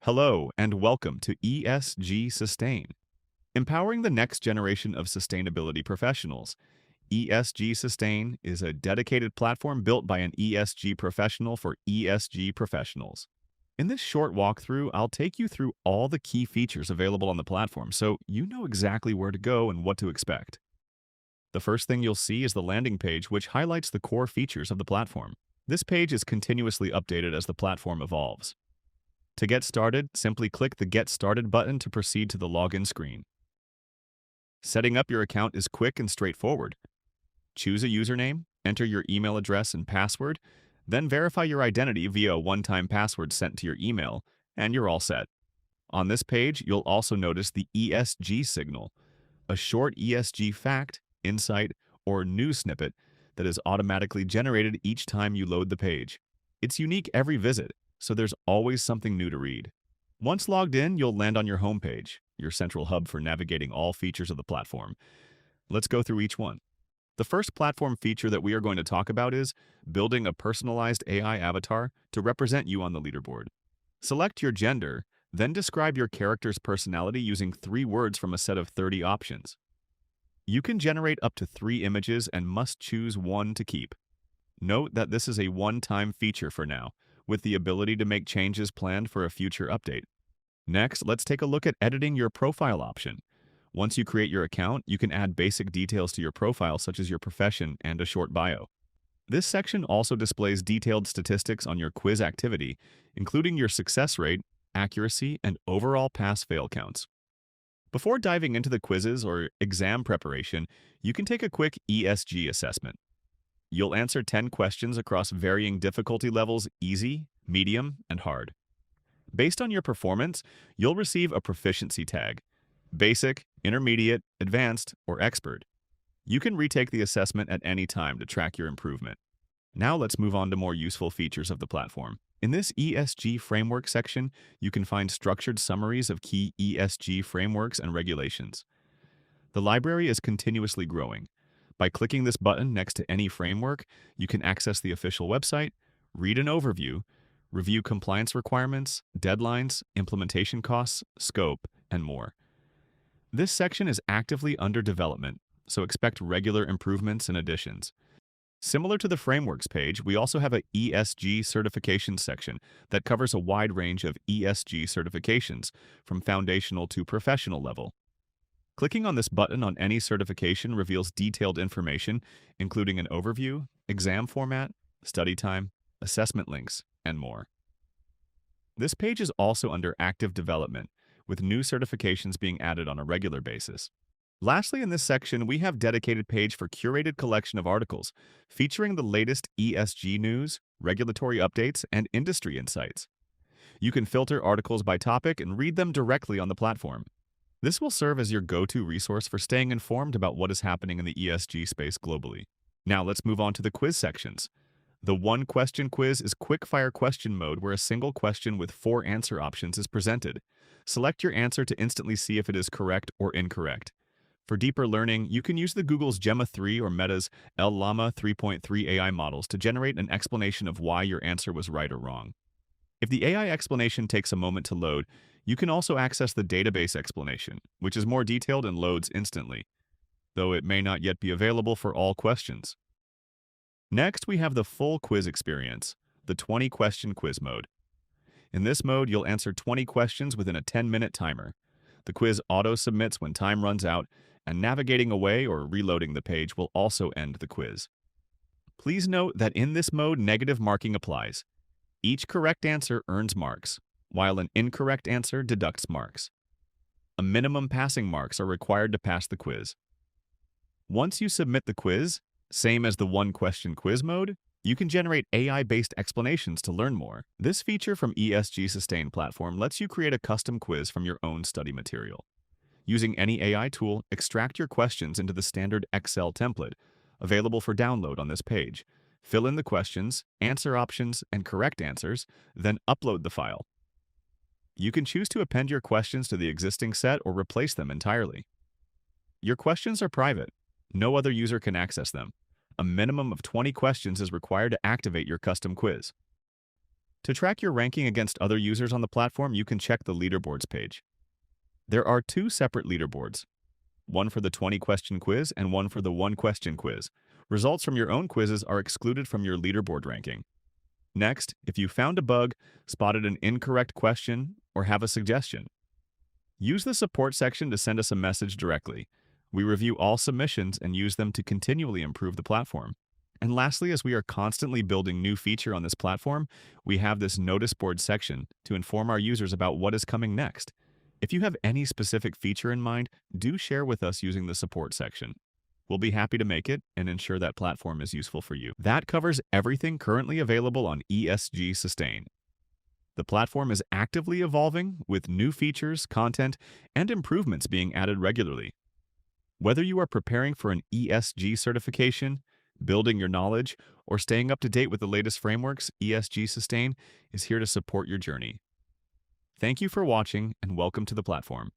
Hello and welcome to ESG Sustain, empowering the next generation of sustainability professionals. ESG Sustain is a dedicated platform built by an ESG professional for ESG professionals. In this short walkthrough, I'll take you through all the key features available on the platform so you know exactly where to go and what to expect. The first thing you'll see is the landing page, which highlights the core features of the platform. This page is continuously updated as the platform evolves. To get started, simply click the Get Started button to proceed to the login screen. Setting up your account is quick and straightforward. Choose a username, enter your email address and password, then verify your identity via a one-time password sent to your email, and you're all set. On this page, you'll also notice the ESG Signal, a short ESG fact, insight, or news snippet that is automatically generated each time you load the page. It's unique every visit, so there's always something new to read. Once logged in, you'll land on your homepage, your central hub for navigating all features of the platform. Let's go through each one. The first platform feature that we are going to talk about is building a personalized AI avatar to represent you on the leaderboard. Select your gender, then describe your character's personality using 3 words from a set of 30 options. You can generate up to 3 images and must choose one to keep. Note that this is a one-time feature for now, with the ability to make changes planned for a future update. Next, let's take a look at editing your profile option. Once you create your account, you can add basic details to your profile such as your profession and a short bio. This section also displays detailed statistics on your quiz activity, including your success rate, accuracy, and overall pass-fail counts. Before diving into the quizzes or exam preparation, you can take a quick ESG assessment. You'll answer 10 questions across varying difficulty levels: easy, medium, and hard. Based on your performance, you'll receive a proficiency tag: basic, intermediate, advanced, or expert. You can retake the assessment at any time to track your improvement. Now let's move on to more useful features of the platform. In this ESG framework section, you can find structured summaries of key ESG frameworks and regulations. The library is continuously growing. By clicking this button next to any framework, you can access the official website, read an overview, review compliance requirements, deadlines, implementation costs, scope, and more. This section is actively under development, so expect regular improvements and additions. Similar to the frameworks page, we also have an ESG certification section that covers a wide range of ESG certifications, from foundational to professional level. Clicking on this button on any certification reveals detailed information, including an overview, exam format, study time, assessment links, and more. This page is also under active development, with new certifications being added on a regular basis. Lastly, in this section, we have a dedicated page for curated collection of articles, featuring the latest ESG news, regulatory updates, and industry insights. You can filter articles by topic and read them directly on the platform. This will serve as your go-to resource for staying informed about what is happening in the ESG space globally. Now let's move on to the quiz sections. The one-question quiz is Quickfire question mode, where a single question with 4 answer options is presented. Select your answer to instantly see if it is correct or incorrect. For deeper learning, you can use the Google's Gemma 3 or Meta's Llama 3.3 AI models to generate an explanation of why your answer was right or wrong. If the AI explanation takes a moment to load, you can also access the database explanation, which is more detailed and loads instantly, though it may not yet be available for all questions. Next, we have the full quiz experience, the 20-question quiz mode. In this mode, you'll answer 20 questions within a 10-minute timer. The quiz auto-submits when time runs out, and navigating away or reloading the page will also end the quiz. Please note that in this mode, negative marking applies. Each correct answer earns marks, while an incorrect answer deducts marks. A minimum passing marks are required to pass the quiz. Once you submit the quiz, same as the one-question quiz mode, you can generate AI-based explanations to learn more. This feature from ESG Sustain platform lets you create a custom quiz from your own study material. Using any AI tool, extract your questions into the standard Excel template, available for download on this page. Fill in the questions, answer options, and correct answers, then upload the file. You can choose to append your questions to the existing set or replace them entirely. Your questions are private. No other user can access them. A minimum of 20 questions is required to activate your custom quiz. To track your ranking against other users on the platform, you can check the Leaderboards page. There are two separate leaderboards, one for the 20-question quiz and one for the one-question quiz. Results from your own quizzes are excluded from your leaderboard ranking. Next, if you found a bug, spotted an incorrect question, or have a suggestion, use the support section to send us a message directly. We review all submissions and use them to continually improve the platform. And lastly, as we are constantly building new feature on this platform, we have this notice board section to inform our users about what is coming next. If you have any specific feature in mind, do share with us using the support section. We'll be happy to make it and ensure that platform is useful for you. That covers everything currently available on ESG Sustain. The platform is actively evolving with new features, content, and improvements being added regularly. Whether you are preparing for an ESG certification, building your knowledge, or staying up to date with the latest frameworks, ESG Sustain is here to support your journey. Thank you for watching and welcome to the platform.